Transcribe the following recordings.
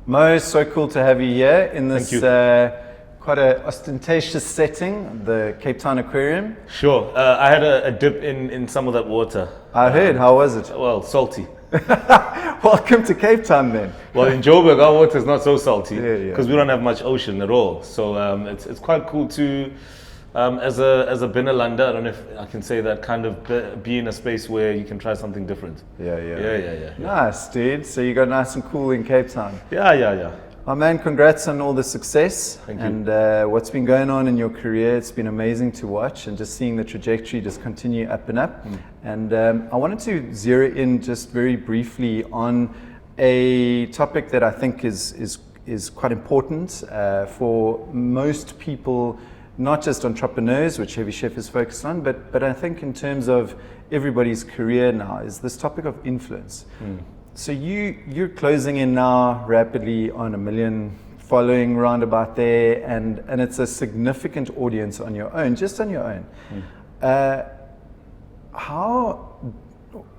Mo, so cool to have you here in this Thank you. quite a ostentatious setting, the Cape Town Aquarium. Sure. I had a dip in some of that water. I heard, how was it? Well, salty. Welcome to Cape Town then. Well, in Joburg, our water is not so salty Yeah. because we don't have much ocean at all. So it's quite cool to, as a Binalanda, I don't know if I can say that, kind of be in a space where you can try something different. Yeah. Nice, dude. So you got nice and cool in Cape Town. Yeah. Oh man, congrats on all the success. Thank you. And what's been going on in your career. It's been amazing to watch and just seeing the trajectory just continue up and up. And I wanted to zero in just very briefly on a topic that I think is quite important for most people, not just entrepreneurs, which Heavy Chef is focused on, but I think in terms of everybody's career now, is this topic of influence. So you're closing in now rapidly on 1 million following roundabout there, and it's a significant audience on your own, just on your own.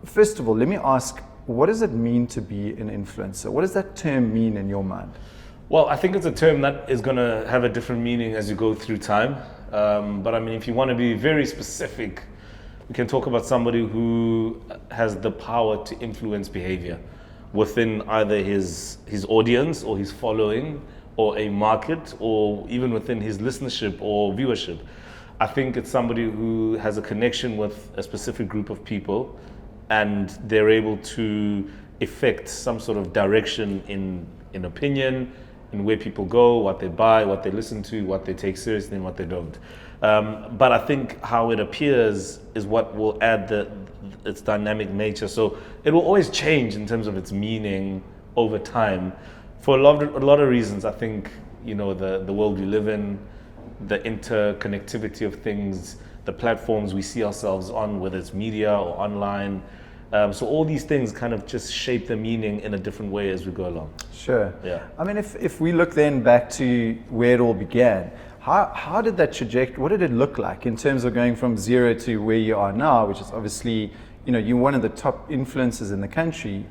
First of all, let me ask, what does it mean to be an influencer? What does that term mean in your mind? Well, I think it's a term that is going to have a different meaning as you go through time. But I mean, if you want to be very specific, we can talk about somebody who has the power to influence behavior within either his audience or his following or a market or even within his listenership or viewership. I think it's somebody who has a connection with a specific group of people and they're able to effect some sort of direction in opinion, in where people go, what they buy, what they listen to, what they take seriously and what they don't. But I think how it appears is what will add its dynamic nature. So it will always change in terms of its meaning over time. For a lot of reasons, I think, the world we live in, the interconnectivity of things, the platforms we see ourselves on, whether it's media or online. So all these things kind of just shape the meaning in a different way as we go along. Sure. Yeah. I mean, if we look then back to where it all began, how did that trajectory, what did it look like in terms of going from zero to where you are now, which is obviously, you're one of the top influencers in the country.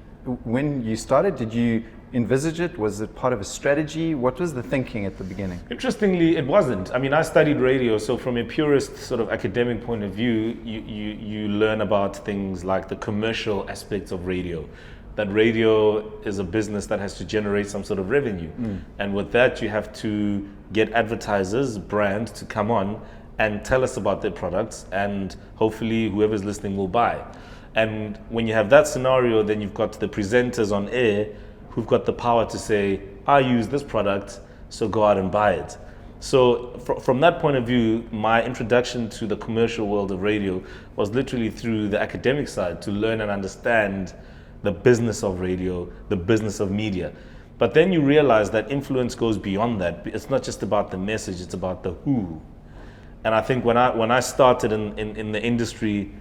When you started, did you envisage it? Was it part of a strategy? What was the thinking at the beginning? Interestingly, it wasn't. I mean, I studied radio, so from a purist sort of academic point of view, you learn about things like the commercial aspects of radio. That radio is a business that has to generate some sort of revenue. And with that, you have to get advertisers, brands to come on and tell us about their products, and hopefully whoever's listening will buy. And when you have that scenario, then you've got the presenters on air who've got the power to say, I use this product, so go out and buy it. So from that point of view, my introduction to the commercial world of radio was literally through the academic side, to learn and understand the business of radio, the business of media. But then you realize that influence goes beyond that. It's not just about the message, it's about the who. And I think when I started in the industry,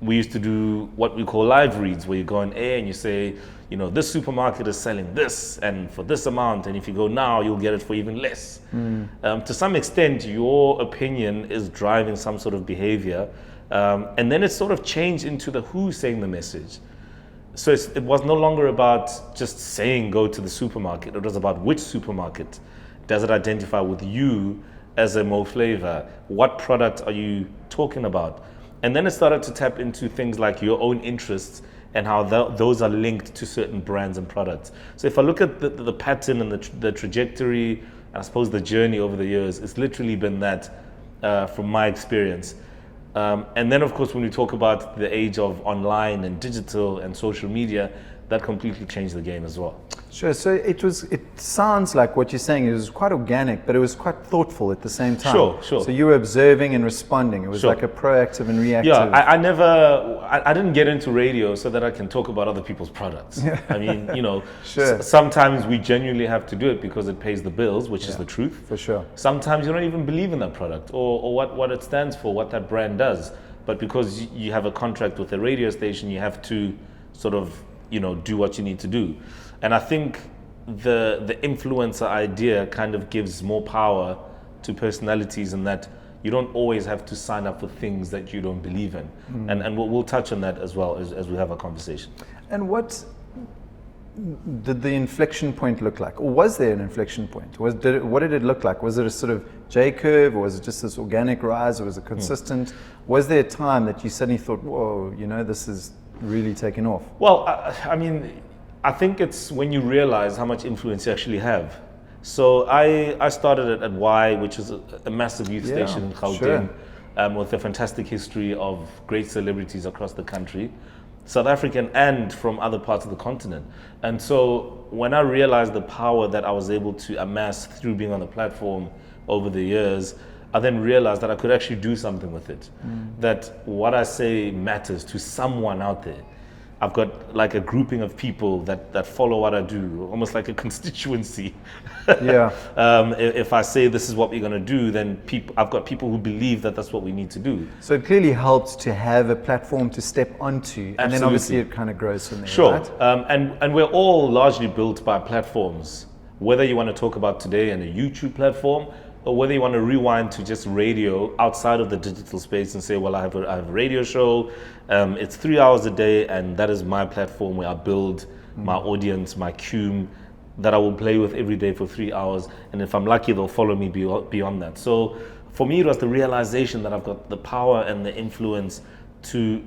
we used to do what we call live reads, where you go on air and you say, this supermarket is selling this and for this amount, and if you go now, you'll get it for even less. To some extent, your opinion is driving some sort of behavior, and then it sort of changed into the who saying the message. So it was no longer about just saying go to the supermarket. It was about which supermarket. Does it identify with you as a Mo Flava? What product are you talking about? And then it started to tap into things like your own interests and how those are linked to certain brands and products. So if I look at the pattern and the trajectory, and I suppose the journey over the years, it's literally been that from my experience. And then, of course, when we talk about the age of online and digital and social media, that completely changed the game as well. Sure. So it sounds like what you're saying, it was quite organic, but it was quite thoughtful at the same time. Sure. So you were observing and responding. It was like a proactive and reactive. Yeah, I didn't get into radio so that I can talk about other people's products. I mean, Sure. Sometimes we genuinely have to do it because it pays the bills, which is the truth. For sure. Sometimes you don't even believe in that product or what it stands for, what that brand does. But because you have a contract with a radio station, you have to sort of, do what you need to do. And I think the influencer idea kind of gives more power to personalities in that you don't always have to sign up for things that you don't believe in. And we'll touch on that as well as we have a conversation. And what did the inflection point look like? Or was there an inflection point? What did it look like? Was it a sort of J curve, or was it just this organic rise, or was it consistent? Was there a time that you suddenly thought, whoa, this is really taking off? Well, I mean, I think it's when you realize how much influence you actually have. So I started at Y, which is a massive youth station in Gauteng, with a fantastic history of great celebrities across the country, South African and from other parts of the continent. And so when I realized the power that I was able to amass through being on the platform over the years, I then realized that I could actually do something with it. That what I say matters to someone out there. I've got like a grouping of people that follow what I do, almost like a constituency. If I say this is what we're going to do, then I've got people who believe that that's what we need to do. So it clearly helps to have a platform to step onto, and then obviously it kind of grows from there. Sure, right? and we're all largely built by platforms. Whether you want to talk about today and a YouTube platform, or whether you want to rewind to just radio outside of the digital space and say, well, I have a radio show, it's 3 hours a day, and that is my platform where I build my audience, my cume, that I will play with every day for 3 hours, and if I'm lucky, they'll follow me beyond that. So for me, it was the realization that I've got the power and the influence to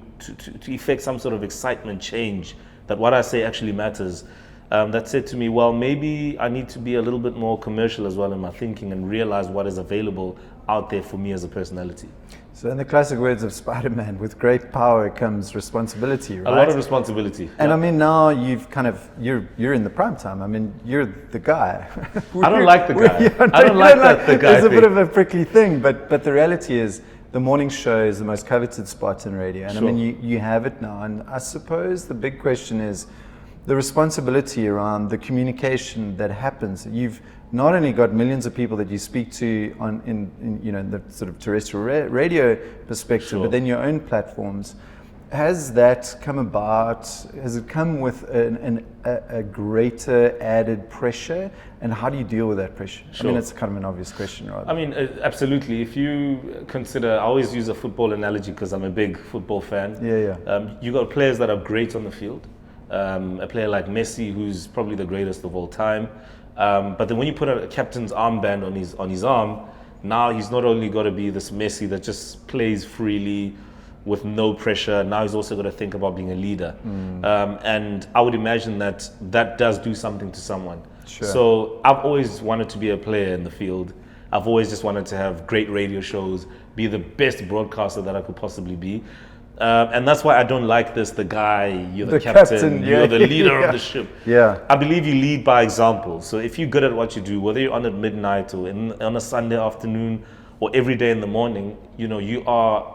effect some sort of excitement change, that what I say actually matters. That said to me, well, maybe I need to be a little bit more commercial as well in my thinking and realize what is available out there for me as a personality. So in the classic words of Spider-Man, with great power comes responsibility, right? A lot of responsibility. And I mean, now you're in the prime time. I mean, you're the guy. I don't like the guy. I don't like that the guy It's a thing. bit of a prickly thing, but the reality is the morning show is the most coveted spot in radio. And Sure. I mean, you have it now. And I suppose the big question is the responsibility around the communication that happens. You've not only got millions of people that you speak to in the sort of terrestrial radio perspective, Sure. but then your own platforms. Has that come about? Has it come with a greater added pressure? And how do you deal with that pressure? Sure. I mean, it's kind of an obvious question, right? I mean, absolutely. If you consider, I always use a football analogy because I'm a big football fan. You got players that are great on the field. A player like Messi, who's probably the greatest of all time. But then when you put a captain's armband on his arm, now he's not only got to be this Messi that just plays freely with no pressure, now he's also got to think about being a leader. And I would imagine that does do something to someone. Sure. So I've always wanted to be a player in the field. I've always just wanted to have great radio shows, be the best broadcaster that I could possibly be. And that's why I don't like the guy, you're the captain, you're the leader of the ship. I believe you lead by example. So if you're good at what you do, whether you're on at midnight or on a Sunday afternoon or every day in the morning, you are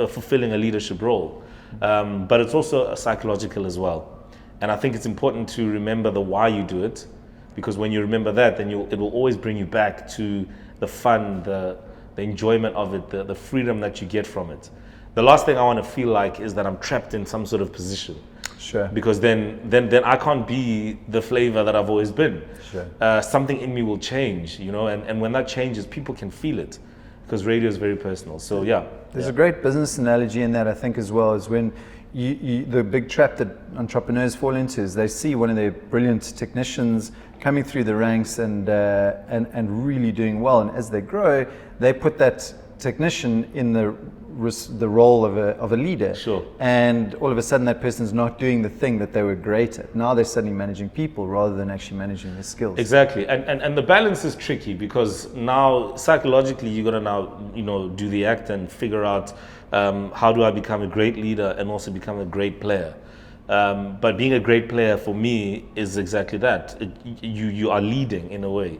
fulfilling a leadership role. But it's also psychological as well. And I think it's important to remember the why you do it, because when you remember that, then it will always bring you back to the fun, the enjoyment of it, the freedom that you get from it. The last thing I want to feel like is that I'm trapped in some sort of position. Sure. Because then I can't be the flavor that I've always been. Sure. Something in me will change, and when that changes, people can feel it, because radio is very personal. So There's a great business analogy in that, I think, as well, is when the big trap that entrepreneurs fall into is they see one of their brilliant technicians coming through the ranks and really doing well, and as they grow, they put that technician in the role of a leader. Sure. And all of a sudden that person's not doing the thing that they were great at. Now they're suddenly managing people rather than actually managing their skills. Exactly. And the balance is tricky, because now psychologically you got to now do the act and figure out how do I become a great leader and also become a great player. But being a great player for me is exactly that. You are leading in a way.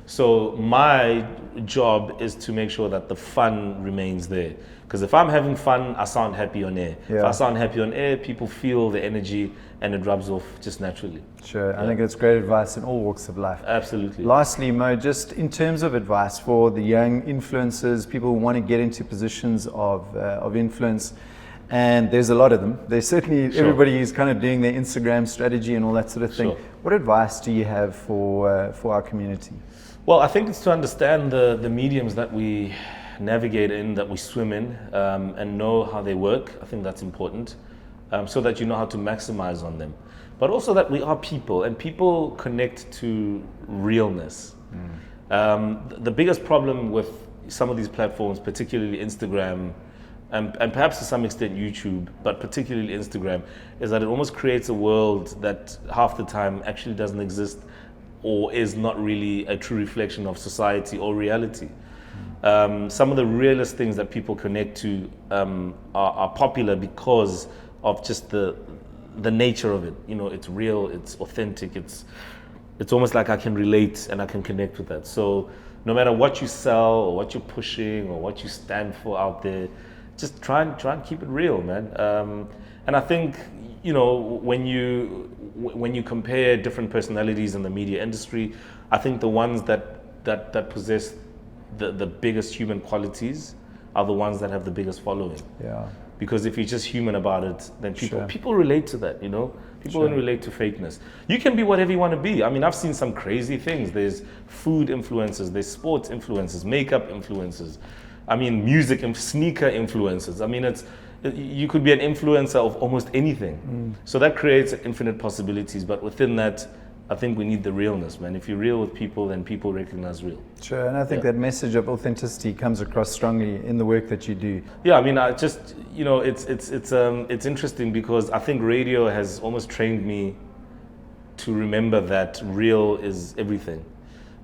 So my job is to make sure that the fun remains there. Because if I'm having fun, I sound happy on air. Yeah. If I sound happy on air, people feel the energy and it rubs off just naturally. Sure, I think it's great advice in all walks of life. Absolutely. Lastly, Mo, just in terms of advice for the young influencers, people who want to get into positions of influence, and there's a lot of them. There's certainly everybody who's kind of doing their Instagram strategy and all that sort of thing. Sure. What advice do you have for our community? Well, I think it's to understand the mediums that we navigate in, that we swim in, and know how they work. I think that's important. so that you know how to maximize on them. But also that we are people, and people connect to realness. The biggest problem with some of these platforms, particularly Instagram, and perhaps to some extent YouTube, but particularly Instagram, is that it almost creates a world that half the time actually doesn't exist or is not really a true reflection of society or reality. Some of the realest things that people connect to are popular because of just the nature of it. You know, it's real, it's authentic, it's almost like I can relate and I can connect with that. So no matter what you sell or what you're pushing or what you stand for out there, just try and keep it real, man. And I think, you know, when you compare different personalities in the media industry, I think the ones that possess the biggest human qualities are the ones that have the biggest following. Yeah. Because if you're just human about it, then people Sure. people relate to that, you know? People Sure. don't relate to fakeness. You can be whatever you want to be. I mean, I've seen some crazy things. There's food influencers, there's sports influencers, makeup influencers. I mean, music and sneaker influencers. I mean, you could be an influencer of almost anything. So that creates infinite possibilities. But within that, I think we need the realness, man. If you're real with people, then people recognize real. Sure, and I think that message of authenticity comes across strongly in the work that you do. Yeah, I mean, I just, you know, it's interesting because I think radio has almost trained me to remember that real is everything.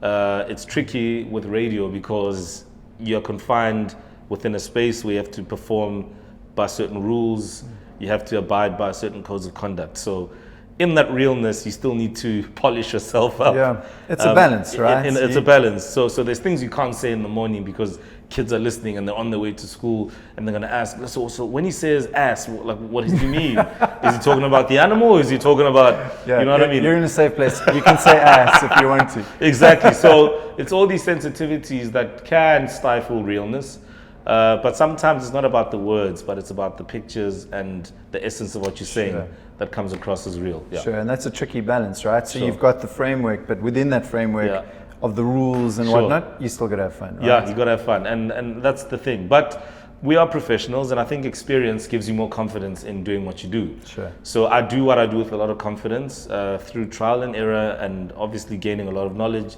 It's tricky with radio because you're confined within a space where you have to perform by certain rules, you have to abide by certain codes of conduct. So in that realness, you still need to polish yourself up. Yeah, it's a balance, right? It's a balance. So there's things you can't say in the morning because kids are listening and they're on their way to school and they're gonna ask, so when he says ass, like what does he mean? Is he talking about the animal or is he talking about, you know what I mean? You're in a safe place. You can say ass if you want to. Exactly. So it's all these sensitivities that can stifle realness. But sometimes it's not about the words, but it's about the pictures and the essence of what you're saying that comes across as real. Yeah. Sure, and that's a tricky balance, right? So Sure. you've got the framework, but within that framework of the rules and Sure. whatnot, you still got to have fun, right? Yeah, you got to have fun. And that's the thing. But we are professionals, and I think experience gives you more confidence in doing what you do. Sure. So I do what I do with a lot of confidence through trial and error and obviously gaining a lot of knowledge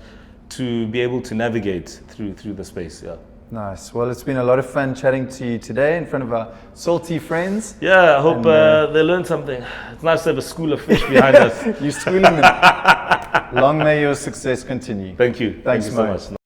to be able to navigate through the space. Yeah. Nice. Well, it's been a lot of fun chatting to you today in front of our salty friends. Yeah, I hope they learned something. It's nice to have a school of fish behind us. You're schooling them. Long may your success continue. Thank you. Thanks, Thank you so Mo. much.